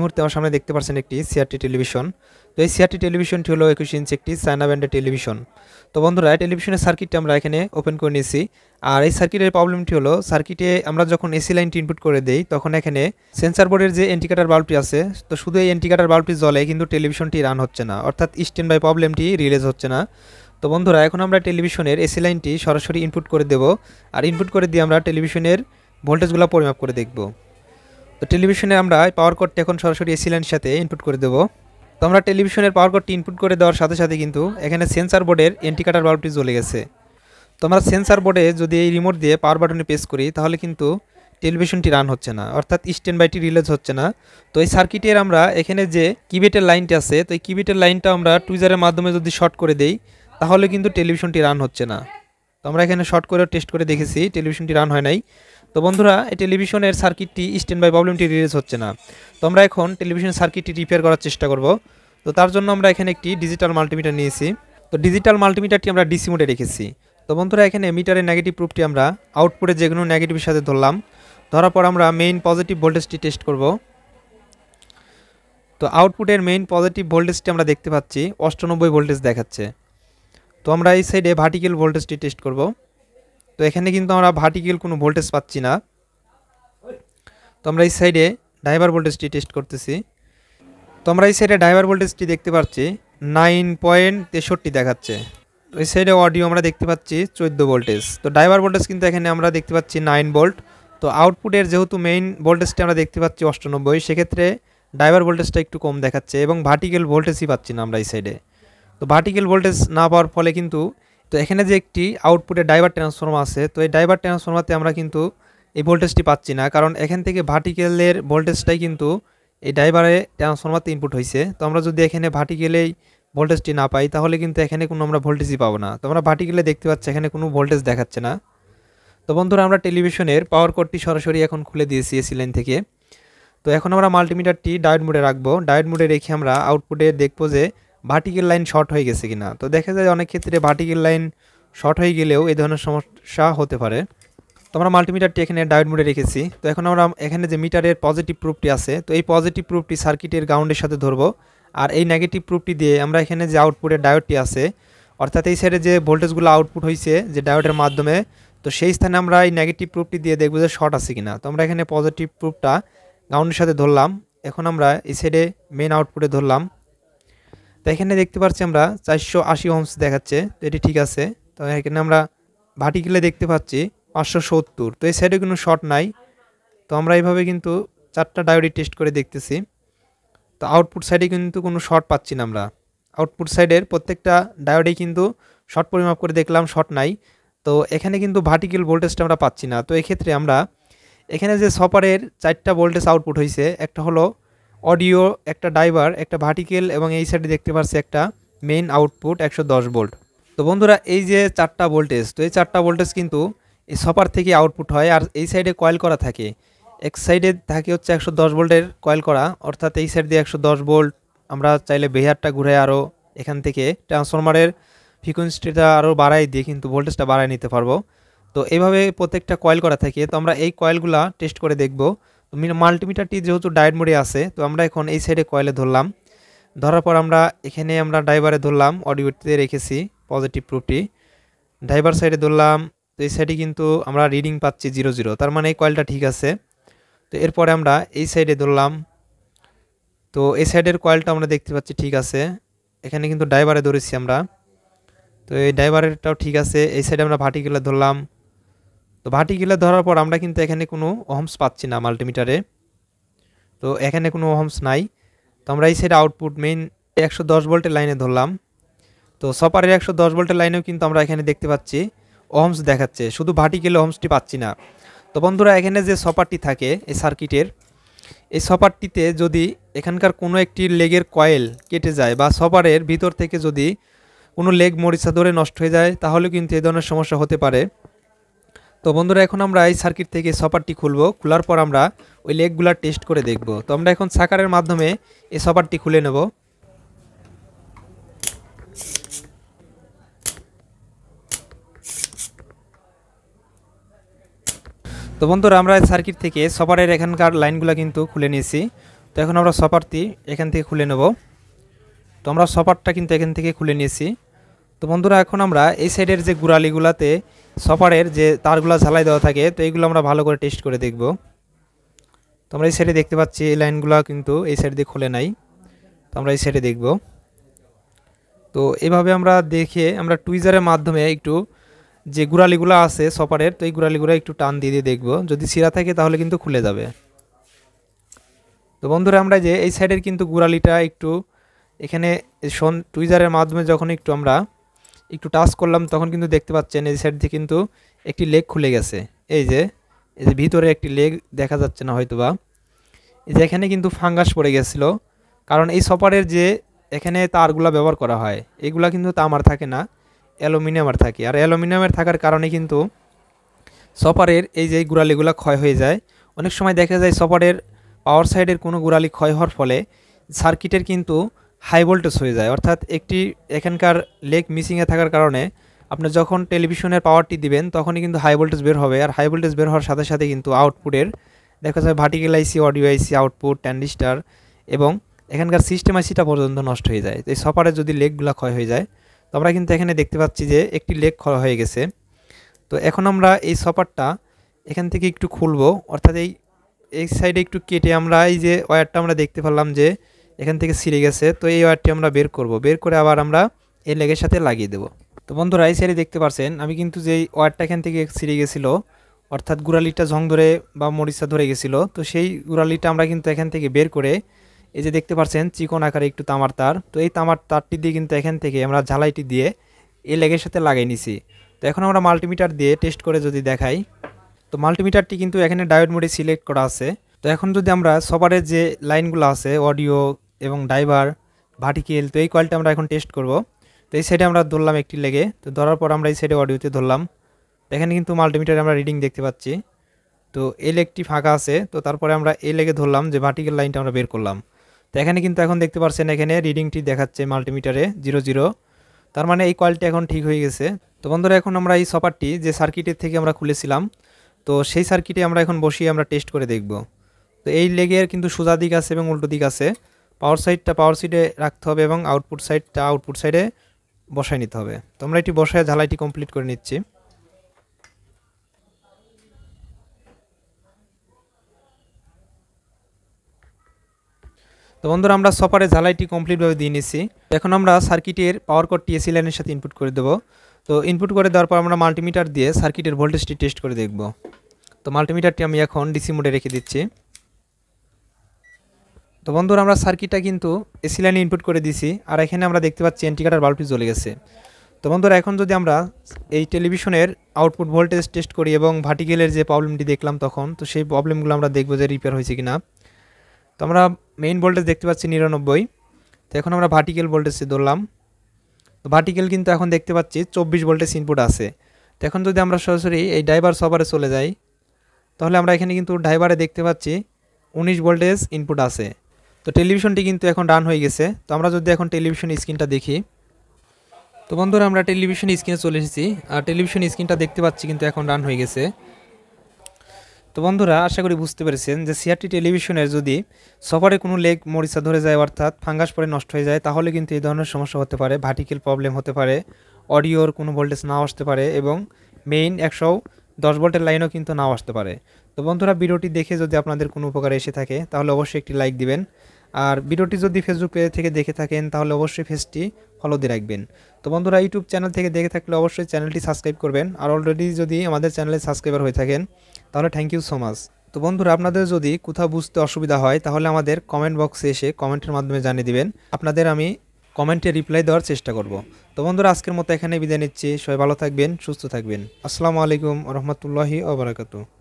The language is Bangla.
মুহূর্তে আমার সামনে দেখতে পাচ্ছেন একটি সিআরটি টেলিভিশন। তো এই সিআরটি টেলিভিশনটি হলো 21 ইঞ্চি একটি চায়না ব্র্যান্ডের টেলিভিশন। তো বন্ধুরা, টেলিভিশনের সার্কিটটা আমরা এখানে ওপেন করে নিয়েছি। আর এই সার্কিটের প্রবলেমটি হলো, সার্কিটে আমরা যখন এসি লাইনটি ইনপুট করে দেই তখন এখানে সেন্সার বোর্ডের যে ইন্ডিকেটর বাল্বটি আছে, তো শুধু এই ইন্ডিকেটর বাল্বটি জ্বলে কিন্তু টেলিভিশনটি রান হচ্ছে না, অর্থাৎ স্ট্যান্ড বাই প্রবলেমটি রিলিজ হচ্ছে না। তো বন্ধুরা, এখন আমরা টেলিভিশনের এসি লাইনটি সরাসরি ইনপুট করে দেব। আর ইনপুট করে দিয়ে আমরা টেলিভিশনের ভোল্টেজগুলো পরিমাপ করে দেখব। তো টেলিভিশনে আমরা পাওয়ার কোডটি এখন সরাসরি এসি লাইনের সাথে ইনপুট করে দেব। তো আমরা টেলিভিশনের পাওয়ার কোডটি ইনপুট করে দেওয়ার সাথে সাথে কিন্তু এখানে সেন্সার বোর্ডের ইন্ডিকেটর বাল্বটি জ্বলে গেছে। তো আমরা সেন্সার বোর্ডে যদি এই রিমোট দিয়ে পাওয়ার বাটনে প্রেস করি তাহলে কিন্তু টেলিভিশনটি রান হচ্ছে না, অর্থাৎ স্ট্যান্ড বাইটি রিলিজ হচ্ছে না। তো এই সার্কিটের আমরা এখানে যে কিবেটের লাইনটি আছে, তো এই কিবেটের লাইনটা আমরা টুইজারের মাধ্যমে যদি শর্ট করে দেই তাহলে কিন্তু টেলিভিশনটি রান হচ্ছে না। তো আমরা এখানে শর্ট করে টেস্ট করে দেখেছি, টেলিভিশনটি রান হয় নাই। তো বন্ধুরা, এই টেলিভিশনের সার্কিটটি স্ট্যান্ড বাই প্রবলেমটি রিলিজ হচ্ছে না। তো আমরা এখন টেলিভিশন সার্কিটটি রিপেয়ার করার চেষ্টা করব। তো তার জন্য আমরা এখানে একটি ডিজিটাল মাল্টিমিটার নিয়েছি। তো ডিজিটাল মাল্টিমিটারটি আমরা ডিসি মোডে রেখেছি। তো বন্ধুরা, এখানে মিটারের নেগেটিভ প্রুফটি আমরা আউটপুটে যে কোনো নেগেটিভের সাথে ধরলাম। ধরার পর আমরা মেইন পজিটিভ ভোল্টেজটি টেস্ট করব। তো আউটপুটের মেইন পজিটিভ ভোল্টেজটি আমরা দেখতে পাচ্ছি 98 ভোল্টেজ দেখাচ্ছে। তো আমরা এই সাইডে ভার্টিক্যাল ভোল্টেজটি টেস্ট করব। তো এখানে কিন্তু আমরা ভার্টিক্যাল কোনো ভোল্টেজ পাচ্ছি না। তো আমরা এই সাইডে ড্রাইভার ভোল্টেজটি টেস্ট করতেছি। তো আমরা এই সাইডে ড্রাইভার ভোল্টেজটি দেখতে পাচ্ছি 9.63 দেখাচ্ছে। তো এই সাইডে অডিও আমরা দেখতে পাচ্ছি 14 ভোল্টেজ। তো ড্রাইভার ভোল্টেজ কিন্তু এখানে আমরা দেখতে পাচ্ছি 9 ভোল্ট। তো আউটপুটের যেহেতু মেইন ভোল্টেজটি আমরা দেখতে পাচ্ছি 98, সেক্ষেত্রে ড্রাইভার ভোল্টেজটা একটু কম দেখাচ্ছে এবং ভার্টিক্যাল ভোল্টেজই পাচ্ছি না আমরা এই সাইডে। তো ভার্টিক্যাল ভোল্টেজ না পাওয়ার ফলে কিন্তু, তো এখানে যে একটি আউটপুটে ড্রাইভার ট্রান্সফর্মার আছে, তো এই ড্রাইভার ট্রান্সফর্মারতে আমরা কিন্তু এই ভোল্টেজটি পাচ্ছি না, কারণ এখান থেকে ভার্টিক্যালের ভোল্টেজটাই কিন্তু এই ড্রাইভারে ট্রান্সফর্মারতে ইনপুট হয়েছে। তো আমরা যদি এখানে ভার্টিক্যালেই ভোল্টেজটি না পাই তাহলে কিন্তু এখানে কোনো আমরা ভোল্টেজই পাবো না। তো আমরা ভার্টিক্যালে দেখতে পাচ্ছি এখানে কোনো ভোল্টেজ দেখাচ্ছে না। তো বন্ধুরা, আমরা টেলিভিশনের পাওয়ার কোডটি সরাসরি এখন খুলে দিয়েছি এসি লাইন থেকে। তো এখন আমরা মাল্টিমিটারটি ডায়োড মোডে রাখবো। ডায়োড মোডে রেখে আমরা আউটপুটে দেখবো যে ভার্টিক্যাল লাইন শর্ট হয়ে গেছে কিনা। তো দেখা যায় অনেক ক্ষেত্রে ভার্টিক্যাল লাইন শর্ট হয়ে গেলেও এই ধরনের সমস্যা হতে পারে। তো আমরা মাল্টিমিটারটি এখানে ডায়োড মোডে রেখেছি। তো এখন আমরা এখানে যে মিটারের পজিটিভ প্রুফটি আছে, তো এই পজিটিভ প্রুফটি সার্কিটের গ্রাউন্ডের সাথে ধরবো। আর এই নেগেটিভ প্রুফটি দিয়ে আমরা এখানে যে আউটপুটের ডায়োডটি আছে, অর্থাৎ এই সাইডে যে ভোল্টেজগুলো আউটপুট হয়েছে যে ডায়োডের মাধ্যমে, তো সেই স্থানে আমরা এই নেগেটিভ প্রুফটি দিয়ে দেখবো যে শর্ট আছে কিনা। তো আমরা এখানে পজিটিভ প্রুফটা গ্রাউন্ডের সাথে ধরলাম। এখন আমরা এই সাইডে মেইন আউটপুটে ধরলাম। তো এখানে দেখতে পাচ্ছি আমরা 480 ওহমস দেখাচ্ছে, তো এটি ঠিক আছে। তো এখানে আমরা ভার্টিক্যালে দেখতে পাচ্ছি 570। তো এই সাইডে কোনো শর্ট নাই। তো আমরা এইভাবে কিন্তু 4টা ডায়োডই টেস্ট করে দেখতেছি। তো আউটপুট সাইডে কিন্তু কোনো শর্ট পাচ্ছি না আমরা। আউটপুট সাইডের প্রত্যেকটা ডায়োডেই কিন্তু শর্ট পরিমাপ করে দেখলাম, শর্ট নাই। তো এখানে কিন্তু ভার্টিক্যাল ভোল্টেজটা আমরা পাচ্ছি না। তো এক্ষেত্রে আমরা এখানে যে সপারের 4টা ভোল্টেজ আউটপুট হয়েছে, একটা হলো অডিও, একটা ড্রাইভার, একটা ভার্টিক্যাল এবং এই সাইডে দেখতে পাচ্ছি একটা মেইন আউটপুট 110 ভোল্ট। তো বন্ধুরা, এই যে 4টা ভোল্টেজ, তো এই 4টা ভোল্টেজ কিন্তু এই সপার থেকে আউটপুট হয়। আর এই সাইডে কয়েল করা থাকে, এক সাইডে থাকে হচ্ছে 110 ভোল্টের কয়েল করা, অর্থাৎ এই সাইড দিয়ে 110 ভোল্ট। আমরা চাইলে বেহারটা ঘুরে আরও এখান থেকে ট্রান্সফরমারের ফ্রিকোয়েন্সিটা আরও বাড়াই দিয়ে কিন্তু ভোল্টেজটা বাড়ায় নিতে পারবো। তো এইভাবে প্রত্যেকটা কয়েল করা থাকে। তো আমরা এই কয়েলগুলা টেস্ট করে দেখব। তো মাল্টিমিটারটি যেহেতু ডায়োড মোডে আছে, তো আমরা এখন এই সাইডে কয়েলে ধরলাম। ধরার পর আমরা এখানে আমরা ড্রাইভারে ধরলাম, অডিওতে রেখেছি পজিটিভ প্রুফটি, ড্রাইভার সাইডে ধরলাম। তো এই সাইডে কিন্তু আমরা রিডিং পাচ্ছি 00, তার মানে এই কয়েলটা ঠিক আছে। তো এরপরে আমরা এই সাইডে ধরলাম। তো এই সাইডের কয়েলটা আমরা দেখতে পাচ্ছি ঠিক আছে। এখানে কিন্তু ড্রাইভারে ধরেছি আমরা। তো এই ড্রাইভারেরটাও ঠিক আছে। এই সাইডে আমরা ভার্টিক্যালে ধরলাম। তো ভার্টিক্যালে ধরার পর আমরা কিন্তু এখানে কোনো ওহমস পাচ্ছি না মাল্টিমিটারে। তো এখানে কোনো ওহমস নাই। তো আমরা এই সাইডে আউটপুট মেইন 110 ভোল্টের লাইনে ধরলাম। তো সপারের 110 ভোল্টের লাইনেও কিন্তু আমরা এখানে দেখতে পাচ্ছি ওহমস দেখাচ্ছে, শুধু ভার্টিক্যালে ওহমসটি পাচ্ছি না। তো বন্ধুরা, এখানে যে সপারটি থাকে এই সার্কিটের, এই সপারটিতে যদি এখানকার কোনো একটি লেগের কয়েল কেটে যায় বা সপারের ভিতর থেকে যদি কোনো লেগ মরিচা ধরে নষ্ট হয়ে যায় তাহলে কিন্তু এই ধরনের সমস্যা হতে পারে। তো বন্ধুরা, এখন আমরা এই সার্কিট থেকে সপারটি খুলবো। খোলার পর আমরা ওই লেগগুলা টেস্ট করে দেখব। তো আমরা এখন সাকারের মাধ্যমে এই সপারটি খুলে নেব। তো বন্ধুরা, আমরা সার্কিট থেকে সপারের এখানকার লাইনগুলো কিন্তু খুলে নিয়েছি। তো এখন আমরা সপারটি এখান থেকে খুলে নেব। তো আমরা সপারটা কিন্তু এখান থেকে খুলে নিয়েছি। তো বন্ধুরা এখন আমরা এই সাইডের যে গোড়ালিগুলাতে সপারের যে তারগুলো ঝালাই দেওয়া থাকে, তো এইগুলো আমরা ভালো করে টেস্ট করে দেখব। তো আমরা এই সাইডে দেখতে পাচ্ছি এই লাইনগুলো কিন্তু এই সাইড দিয়ে খুলে নাই। তো আমরা এই সাইডে দেখব। তো এভাবে আমরা দেখে আমরা টুইজারের মাধ্যমে একটু যে গোড়ালিগুলো আছে সপারের, তো এই গোড়ালিগুলো একটু টান দিয়ে দিয়ে দেখব, যদি ছিঁড়া থাকে তাহলে কিন্তু খুলে যাবে। তো বন্ধুরা আমরা যে এই সাইডের কিন্তু গোড়ালিটা একটু এখানে টুইজারের মাধ্যমে যখন আমরা একটু টাচ করলাম, তখন কিন্তু দেখতে পাচ্ছেন এই সাইড দিয়ে কিন্তু একটি লেগ খুলে গেছে। এই যে ভিতরে একটি লেগ দেখা যাচ্ছে না হয়তোবা, এই যে এখানে কিন্তু ফাঙ্গাস পড়ে গেছিলো। কারণ এই সপারের যে এখানে তারগুলা ব্যবহার করা হয়, এগুলা কিন্তু তামার থাকে না, অ্যালুমিনিয়ামের থাকে। আর অ্যালুমিনিয়ামের থাকার কারণে কিন্তু সপারের এই যে গোড়ালিগুলো ক্ষয় হয়ে যায়। অনেক সময় দেখা যায় সপারের পাওয়ার সাইডের কোনো গোড়ালি ক্ষয় হওয়ার ফলে সার্কিটের কিন্তু হাই ভোল্টেজ হয়ে যায়, অর্থাৎ একটি এখানকার লেগ মিসিংয়ে থাকার কারণে আপনি যখন টেলিভিশনের পাওয়ারটি দিবেন তখনই কিন্তু হাই ভোল্টেজ বের হবে। আর হাই ভোল্টেজ বের হওয়ার সাথে সাথে কিন্তু আউটপুটের দেখা যায় ভার্টিক্যাল আইসি, অডিও আইসি, আউটপুট, ট্রানজিস্টর এবং এখানকার সিস্টেম আইসিটা পর্যন্ত নষ্ট হয়ে যায়। তো এই সপারের যদি লেগগুলো ক্ষয় হয়ে যায়, তো আমরা কিন্তু এখানে দেখতে পাচ্ছি যে একটি লেগ ক্ষয় হয়ে গেছে। তো এখন আমরা এই সপারটা এখান থেকে একটু খুলবো, অর্থাৎ এই সাইডে একটু কেটে আমরা এই যে ওয়্যারটা আমরা দেখতে পেলাম যে এখান থেকে ছিঁড়ে গেছে। তো এই ওয়্যারটি আমরা বের করব, বের করে আবার আমরা এই লেগের সাথে লাগিয়ে দেব। তো বন্ধুরা এই সাইডে দেখতে পাচ্ছেন আমি কিন্তু যেই ওয়্যারটা এখান থেকে ছিঁড়ে গেছিলো, অর্থাৎ গোড়ালিটা জং ধরে বা মরিচা ধরে গেছিলো, তো সেই গোড়ালিটা আমরা কিন্তু এখান থেকে বের করে এই যে দেখতে পাচ্ছেন চিকন আকারে একটু তামার তার, তো এই তামার তারটি দিয়ে কিন্তু এখান থেকে আমরা ঝালাইটি দিয়ে এই লেগের সাথে লাগিয়ে নিছি। তো এখন আমরা মাল্টিমিটার দিয়ে টেস্ট করে যদি দেখাই, তো মাল্টিমিটারটি কিন্তু এখানে ডায়োড মোডে সিলেক্ট করা আছে। তো এখন যদি আমরা সপারের যে লাইনগুলো আছে অডিও এবং ড্রাইভার, ভার্টিক্যাল, তো এই কয়েলটা আমরা এখন টেস্ট করব। তো এই সাইডে আমরা ধরলাম একটি লেগে, তো ধরার পর আমরা এই সাইডে অডিওতে ধরলাম। তো এখানে কিন্তু মাল্টিমিটারে আমরা রিডিং দেখতে পাচ্ছি। তো এই লেগটি ফাঁকা আছে, তো তারপরে আমরা এই লেগে ধরলাম যে ভার্টিক্যাল লাইনটা আমরা বের করলাম। তো এখানে কিন্তু এখন দেখতে পাচ্ছেন এখানে রিডিংটি দেখাচ্ছে মাল্টিমিটারে 00, তার মানে এই কয়েলটি এখন ঠিক হয়ে গেছে। তো বন্ধুরা এখন আমরা এই সপারটি যে সার্কিটের থেকে আমরা খুলেছিলাম, তো সেই সার্কিটে আমরা এখন বসিয়ে আমরা টেস্ট করে দেখব। তো এই লেগের কিন্তু সোজা দিক আছে এবং উল্টো দিক আছে। পাওয়ার সাইডটা পাওয়ার সাইডে রাখতে হবে এবং আউটপুট সাইডটা আউটপুট সাইডে বসায় নিতে হবে। তো আমরা এটি বসায় ঝালাইটি কমপ্লিট করে নিচ্ছি। তো বন্ধুরা আমরা সপারে ঝালাইটি কমপ্লিটভাবে দিয়ে নিচ্ছি। এখন আমরা সার্কিটের পাওয়ার কোডটি এসি লাইনের সাথে ইনপুট করে দেবো। তো ইনপুট করে দেওয়ার পর আমরা মাল্টিমিটার দিয়ে সার্কিটের ভোল্টেজটি টেস্ট করে দেখব। তো মাল্টিমিটারটি আমি এখন ডিসি মোডে রেখে দিচ্ছি। তো বন্ধুরা আমরা সার্কিটটা কিন্তু এসি লাইনে ইনপুট করে দিছি, আর এখানে আমরা দেখতে পাচ্ছি ইন্ডিকেটর বাল্বটি জ্বলে গেছে। তো বন্ধুরা এখন যদি আমরা এই টেলিভিশনের আউটপুট ভোল্টেজ টেস্ট করি এবং ভার্টিক্যালের যে প্রবলেমটি দেখলাম তখন, তো সেই প্রবলেমগুলো আমরা দেখব যে রিপেয়ার হয়েছে কিনা। তো আমরা মেইন ভোল্টেজ দেখতে পাচ্ছি 99। তো এখন আমরা ভার্টিক্যাল ভোল্টেজে ধরলাম। তো ভার্টিক্যাল কিন্তু এখন দেখতে পাচ্ছি 24 ভোল্টেজ ইনপুট আছে। তো এখন যদি আমরা সরাসরি এই ড্রাইভার সপারে চলে যাই, তাহলে আমরা এখানে কিন্তু ড্রাইভারে দেখতে পাচ্ছি 19 ভোল্টেজ ইনপুট আছে। তো টেলিভিশনটি কিন্তু এখন রান হয়ে গেছে। তো আমরা যদি এখন টেলিভিশন স্ক্রিনটা দেখি, তো বন্ধুরা আমরা টেলিভিশন স্ক্রিনে চলে এসেছি, আর টেলিভিশন স্ক্রিনটা দেখতে পাচ্ছি কিন্তু এখন রান হয়ে গেছে। তো বন্ধুরা আশা করি বুঝতে পেরেছেন যে সিআরটি টেলিভিশনের যদি সফারে কোনো লেগ মরিচা ধরে যায়, অর্থাৎ ফাঙ্গাস পরে নষ্ট হয়ে যায়, তাহলে কিন্তু এই ধরনের সমস্যা হতে পারে। ভার্টিক্যাল প্রবলেম হতে পারে, অডিওর কোনো ভোল্টেজ নাও আসতে পারে এবং মেইন 110 ভোল্টের লাইনও কিন্তু নাও আসতে পারে। তো বন্ধুরা ভিডিওটি দেখে যদি আপনাদের কোনো উপকার এসে থাকে তাহলে অবশ্যই একটি লাইক দিবেন, আর ভিডিওটি যদি ফেসবুক পেজ থেকে দেখে থাকেন তাহলে অবশ্যই পেজটি ফলো দিয়ে রাখবেন। তো বন্ধুরা ইউটিউব চ্যানেল থেকে দেখে থাকলে অবশ্যই চ্যানেলটি সাবস্ক্রাইব করবেন, আর অলরেডি যদি আমাদের চ্যানেলে সাবস্ক্রাইবার হয়ে থাকেন তাহলে থ্যাংক ইউ সো মাচ। তো বন্ধুরা আপনাদের যদি কোথাও বুঝতে অসুবিধা হয় তাহলে আমাদের কমেন্ট বক্সে এসে কমেন্টের মাধ্যমে জানিয়ে দিবেন, আপনাদের আমি কমেন্টে রিপ্লাই দেওয়ার চেষ্টা করব। তো বন্ধুরা আজকের মতো এখানে বিদায় নিচ্ছি, সবাই ভালো থাকবেন, সুস্থ থাকবেন। আসসালামু আলাইকুম রহমতুল্লাহি ওয়া বারাকাতুহু।